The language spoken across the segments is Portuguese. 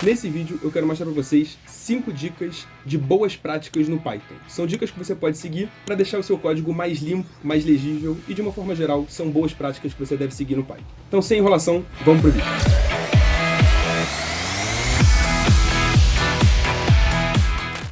Nesse vídeo eu quero mostrar para vocês 5 dicas de boas práticas no Python. São dicas que você pode seguir para deixar o seu código mais limpo, mais legível e de uma forma geral são boas práticas que você deve seguir no Python. Então sem enrolação, vamos pro vídeo.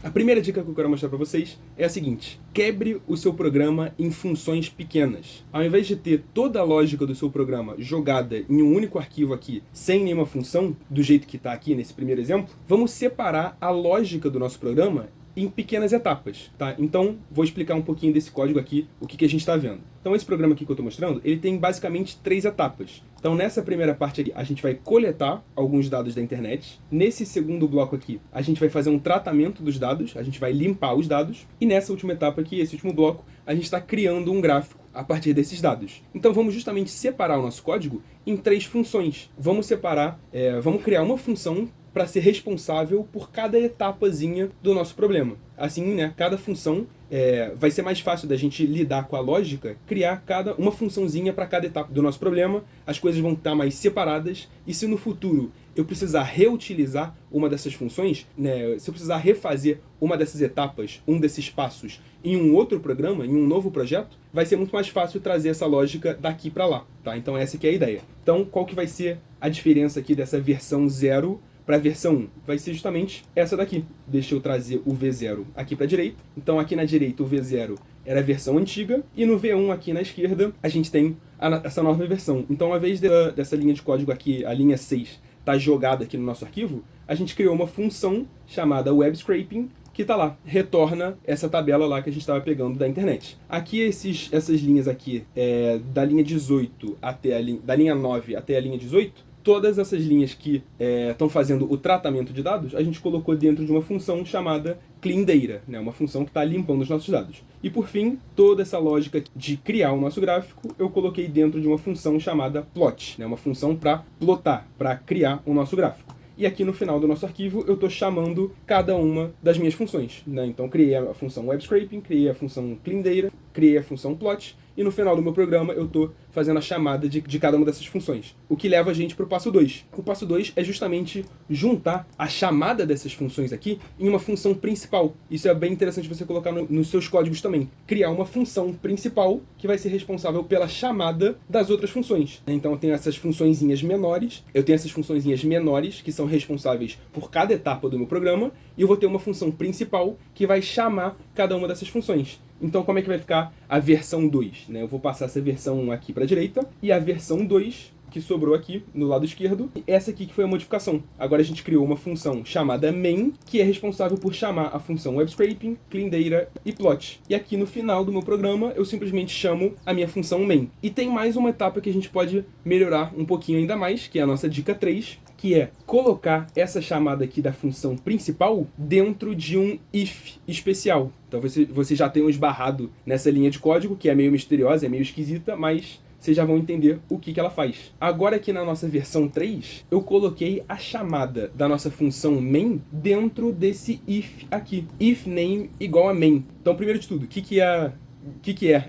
A primeira dica que eu quero mostrar para vocês é a seguinte: quebre o seu programa em funções pequenas. Ao invés de ter toda a lógica do seu programa jogada em um único arquivo aqui, sem nenhuma função, do jeito que está aqui nesse primeiro exemplo, vamos separar a lógica do nosso programa em pequenas etapas, tá? Então, vou explicar um pouquinho desse código aqui, o que a gente está vendo. Então, esse programa aqui que eu estou mostrando, ele tem basicamente 3 etapas. Então, nessa primeira parte aqui, a gente vai coletar alguns dados da internet. Nesse segundo bloco aqui, a gente vai fazer um tratamento dos dados, a gente vai limpar os dados. E nessa última etapa aqui, esse último bloco, a gente está criando um gráfico a partir desses dados. Então, vamos justamente separar o nosso código em 3 funções. Vamos criar uma função para ser responsável por cada etapazinha do nosso problema. Assim, né, cada função vai ser mais fácil da gente lidar com a lógica, criar uma funçãozinha para cada etapa do nosso problema, as coisas vão estar mais separadas, e se no futuro eu precisar reutilizar uma dessas funções, né, se eu precisar refazer uma dessas etapas, um desses passos, em um outro programa, em um novo projeto, vai ser muito mais fácil trazer essa lógica daqui para lá, tá? Então essa que é a ideia. Então qual que vai ser a diferença aqui dessa versão 0 para a versão 1? Vai ser justamente essa daqui. Deixa eu trazer o V0 aqui para a direita. Então aqui na direita o V0 era a versão antiga, e no V1 aqui na esquerda a gente tem essa nova versão. Então ao invés dessa linha de código aqui, a linha 6, tá jogada aqui no nosso arquivo, a gente criou uma função chamada web scraping, que está lá, retorna essa tabela lá que a gente estava pegando da internet. Aqui essas linhas aqui, da linha 18 da linha 9 até a linha 18, todas essas linhas que estão fazendo o tratamento de dados, a gente colocou dentro de uma função chamada cleanData, né? Uma função que está limpando os nossos dados. E por fim, toda essa lógica de criar o nosso gráfico, eu coloquei dentro de uma função chamada plot, né? Uma função para plotar, para criar o nosso gráfico. E aqui no final do nosso arquivo eu estou chamando cada uma das minhas funções, né? Então criei a função web scraping, criei a função cleanData, criei a função plot, e no final do meu programa eu estou fazendo a chamada de cada uma dessas funções. O que leva a gente para o passo 2. O passo 2 é justamente juntar a chamada dessas funções aqui em uma função principal. Isso é bem interessante você colocar nos seus códigos também. Criar uma função principal que vai ser responsável pela chamada das outras funções. Então eu tenho essas funçõezinhas menores, que são responsáveis por cada etapa do meu programa, e eu vou ter uma função principal que vai chamar cada uma dessas funções. Então como é que vai ficar a versão 2? Né? Eu vou passar essa versão 1 aqui para a direita, e a versão 2, que sobrou aqui no lado esquerdo, essa aqui que foi a modificação. Agora a gente criou uma função chamada main, que é responsável por chamar a função web scraping, cleanData e plot. E aqui no final do meu programa eu simplesmente chamo a minha função main. E tem mais uma etapa que a gente pode melhorar um pouquinho ainda mais, que é a nossa dica 3, que é colocar essa chamada aqui da função principal dentro de um if especial. Então você já tem um esbarrado nessa linha de código, que é meio misteriosa, é meio esquisita, mas vocês já vão entender o que ela faz. Agora aqui na nossa versão 3, eu coloquei a chamada da nossa função main dentro desse if aqui. If name igual a main. Então, primeiro de tudo, o que é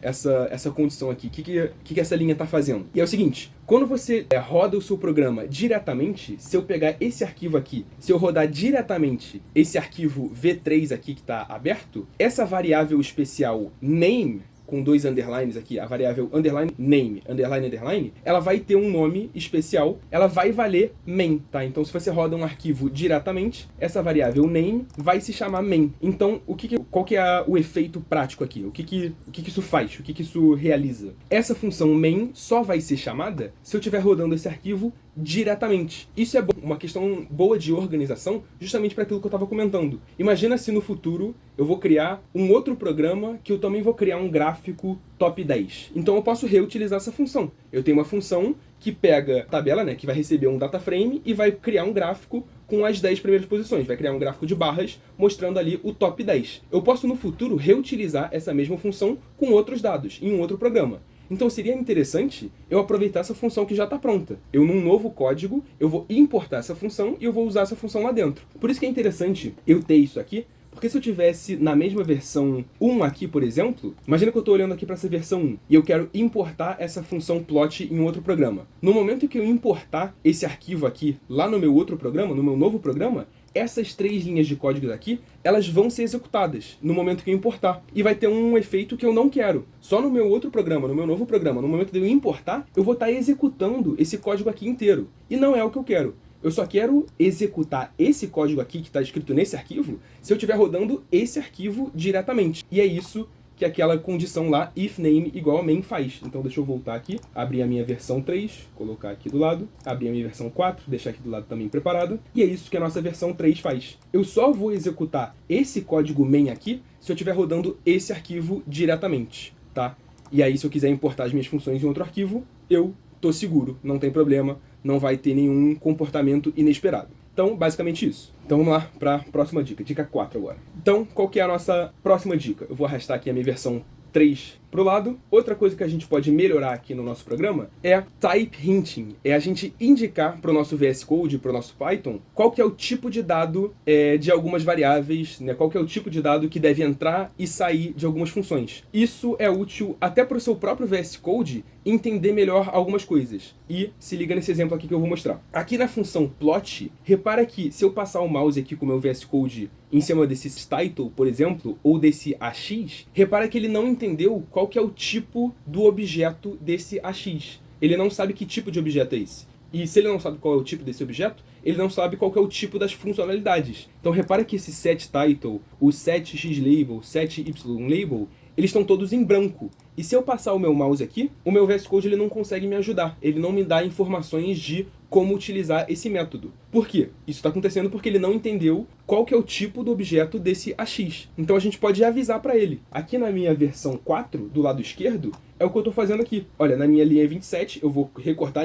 essa condição aqui? O que essa linha está fazendo? E é o seguinte: quando você roda o seu programa diretamente, se eu pegar esse arquivo aqui, se eu rodar diretamente esse arquivo V3 aqui que está aberto, essa variável especial name, com 2 underlines aqui, a variável underline name, underline, underline, ela vai ter um nome especial, ela vai valer main, tá? Então se você roda um arquivo diretamente, essa variável name vai se chamar main. Então qual que é o efeito prático aqui? O que isso faz? O que isso realiza? Essa função main só vai ser chamada se eu estiver rodando esse arquivo diretamente. Isso é uma questão boa de organização, justamente para aquilo que eu estava comentando. Imagina se no futuro eu vou criar um outro programa que eu também vou criar um gráfico top 10. Então eu posso reutilizar essa função. Eu tenho uma função que pega a tabela, né, que vai receber um data frame e vai criar um gráfico com as 10 primeiras posições. Vai criar um gráfico de barras mostrando ali o top 10. Eu posso no futuro reutilizar essa mesma função com outros dados, em um outro programa. Então seria interessante eu aproveitar essa função que já está pronta. Eu, num novo código, eu vou importar essa função e eu vou usar essa função lá dentro. Por isso que é interessante eu ter isso aqui, Porque se eu tivesse na mesma versão 1 aqui, por exemplo, imagina que eu estou olhando aqui para essa versão 1 e eu quero importar essa função plot em um outro programa. No momento em que eu importar esse arquivo aqui lá no meu outro programa, no meu novo programa, essas 3 linhas de código aqui, elas vão ser executadas no momento que eu importar. E vai ter um efeito que eu não quero. Só no meu outro programa, no meu novo programa, no momento de eu importar, eu vou estar executando esse código aqui inteiro. E não é o que eu quero. Eu só quero executar esse código aqui que está escrito nesse arquivo se eu estiver rodando esse arquivo diretamente. E é isso que aquela condição lá, if name igual a main faz. Então deixa eu voltar aqui, abrir a minha versão 3, colocar aqui do lado, abrir a minha versão 4, deixar aqui do lado também preparado, e é isso que a nossa versão 3 faz. Eu só vou executar esse código main aqui se eu estiver rodando esse arquivo diretamente, tá? E aí se eu quiser importar as minhas funções em outro arquivo, eu tô seguro, não tem problema, não vai ter nenhum comportamento inesperado. Então, basicamente isso. Então vamos lá para a próxima dica, dica 4 agora. Então, qual que é a nossa próxima dica? Eu vou arrastar aqui a minha versão 3 pro lado. Outra coisa que a gente pode melhorar aqui no nosso programa é type hinting. É a gente indicar para o nosso VS Code, para o nosso Python, qual que é o tipo de dado de algumas variáveis, né? Qual que é o tipo de dado que deve entrar e sair de algumas funções. Isso é útil até para o seu próprio VS Code entender melhor algumas coisas. E se liga nesse exemplo aqui que eu vou mostrar. Aqui na função plot, repara que se eu passar o mouse aqui com o meu VS Code em cima desse title, por exemplo, ou desse AX, repara que ele não entendeu qual que é o tipo do objeto desse AX. Ele não sabe que tipo de objeto é esse. E se ele não sabe qual é o tipo desse objeto, ele não sabe qual que é o tipo das funcionalidades. Então repara que esse setTitle, o setXLabel, setYLabel, eles estão todos em branco. E se eu passar o meu mouse aqui, o meu VS Code ele não consegue me ajudar. Ele não me dá informações de como utilizar esse método. Por quê? Isso está acontecendo porque ele não entendeu qual que é o tipo do objeto desse AX. Então a gente pode avisar para ele. Aqui na minha versão 4, do lado esquerdo, é o que eu estou fazendo aqui. Olha, na minha linha 27, eu vou recortar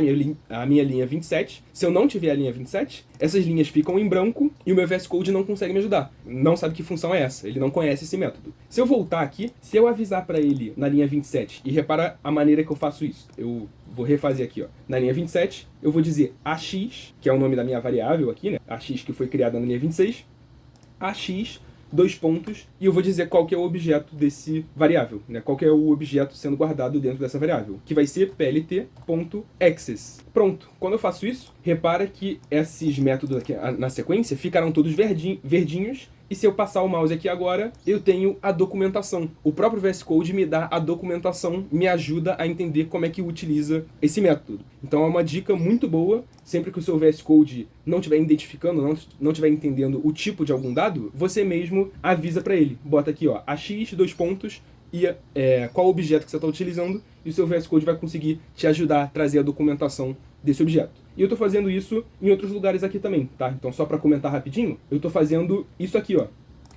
a minha linha 27. Se eu não tiver a linha 27, essas linhas ficam em branco e o meu VS Code não consegue me ajudar. Não sabe que função é essa, ele não conhece esse método. Se eu voltar aqui, se eu avisar para ele na linha 27, e repara a maneira que eu faço isso. Eu vou refazer aqui, ó. Na linha 27, eu vou dizer AX, que é o nome da minha variável aqui, né? AX que foi criada na linha 26. AX, 2 pontos, e eu vou dizer qual que é o objeto desse variável, né? Qual que é o objeto sendo guardado dentro dessa variável, que vai ser plt.access. Pronto. Quando eu faço isso, repara que esses métodos aqui na sequência ficarão todos verdinhos. E se eu passar o mouse aqui agora, eu tenho a documentação. O próprio VS Code me dá a documentação, me ajuda a entender como é que utiliza esse método. Então é uma dica muito boa. Sempre que o seu VS Code não estiver identificando, não estiver entendendo o tipo de algum dado, você mesmo avisa para ele. Bota aqui, ó, AX, 2 pontos, e qual objeto que você está utilizando, e o seu VS Code vai conseguir te ajudar a trazer a documentação desse objeto. E eu estou fazendo isso em outros lugares aqui também, tá? Então só para comentar rapidinho, eu estou fazendo isso aqui, ó.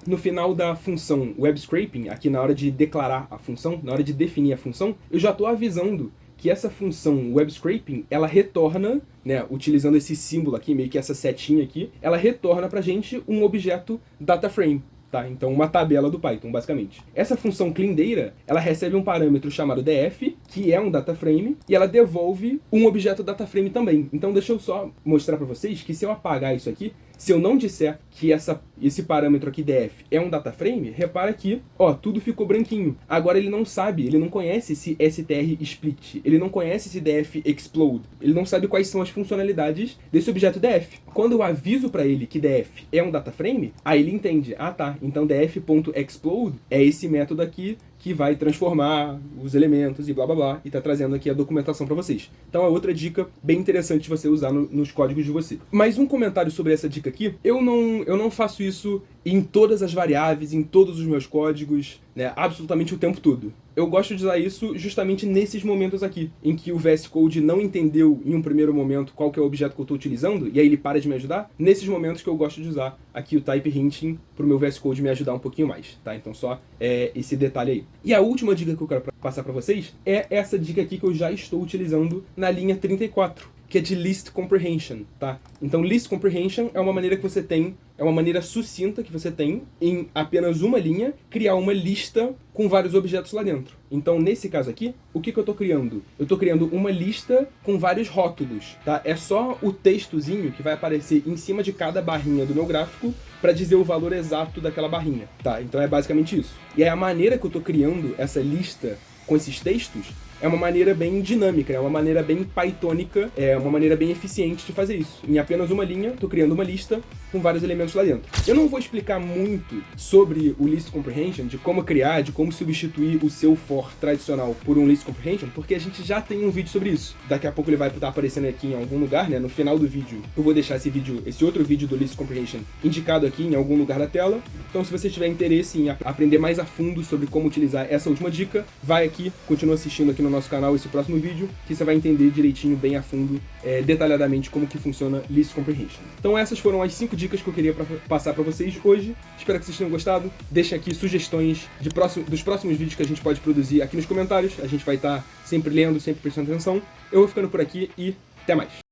No final da função web scraping, aqui na hora de declarar a função, na hora de definir a função, eu já estou avisando que essa função web scraping, ela retorna, né, utilizando esse símbolo aqui, meio que essa setinha aqui, ela retorna pra gente um objeto DataFrame. Tá? Então, uma tabela do Python, basicamente. Essa função cleanData, ela recebe um parâmetro chamado df, que é um DataFrame, e ela devolve um objeto DataFrame também. Então, deixa eu só mostrar para vocês que se eu apagar isso aqui, se eu não disser que esse parâmetro aqui df é um DataFrame, repara que, ó, tudo ficou branquinho. Agora ele não sabe, ele não conhece esse strSplit, ele não conhece esse df explode, ele não sabe quais são as funcionalidades desse objeto df. Quando eu aviso para ele que df é um DataFrame, aí ele entende, ah tá, então df.explode é esse método aqui que vai transformar os elementos e blá blá blá, e tá trazendo aqui a documentação para vocês. Então é outra dica bem interessante de você usar nos códigos de você. Mais um comentário sobre essa dica aqui, eu não faço isso em todas as variáveis, em todos os meus códigos, né, absolutamente o tempo todo. Eu gosto de usar isso justamente nesses momentos aqui, em que o VS Code não entendeu em um primeiro momento qual que é o objeto que eu estou utilizando, e aí ele para de me ajudar. Nesses momentos que eu gosto de usar aqui o type hinting para o meu VS Code me ajudar um pouquinho mais, tá? Então só esse detalhe aí. E a última dica que eu quero passar para vocês é essa dica aqui que eu já estou utilizando na linha 34. que é de list comprehension, tá? Então, list comprehension é uma maneira que você tem, é uma maneira sucinta que você tem, em apenas uma linha, criar uma lista com vários objetos lá dentro. Então, nesse caso aqui, o que eu estou criando? Eu estou criando uma lista com vários rótulos, tá? É só o textozinho que vai aparecer em cima de cada barrinha do meu gráfico para dizer o valor exato daquela barrinha, tá? Então é basicamente isso. E aí a maneira que eu estou criando essa lista com esses textos é uma maneira bem dinâmica, é uma maneira bem pythônica, é uma maneira bem eficiente de fazer isso. Em apenas uma linha, estou criando uma lista com vários elementos lá dentro. Eu não vou explicar muito sobre o List Comprehension, de como criar, de como substituir o seu for tradicional por um List Comprehension, porque a gente já tem um vídeo sobre isso. Daqui a pouco ele vai estar aparecendo aqui em algum lugar, né? No final do vídeo, eu vou deixar esse outro vídeo do List Comprehension indicado aqui em algum lugar da tela. Então, se você tiver interesse em aprender mais a fundo sobre como utilizar essa última dica, vai aqui, continua assistindo aqui no nosso canal esse próximo vídeo, que você vai entender direitinho, bem a fundo, detalhadamente como que funciona List Comprehension. Então essas foram as 5 dicas que eu queria passar para vocês hoje. Espero que vocês tenham gostado. Deixem aqui sugestões dos próximos vídeos que a gente pode produzir aqui nos comentários. A gente vai estar sempre lendo, sempre prestando atenção. Eu vou ficando por aqui e até mais.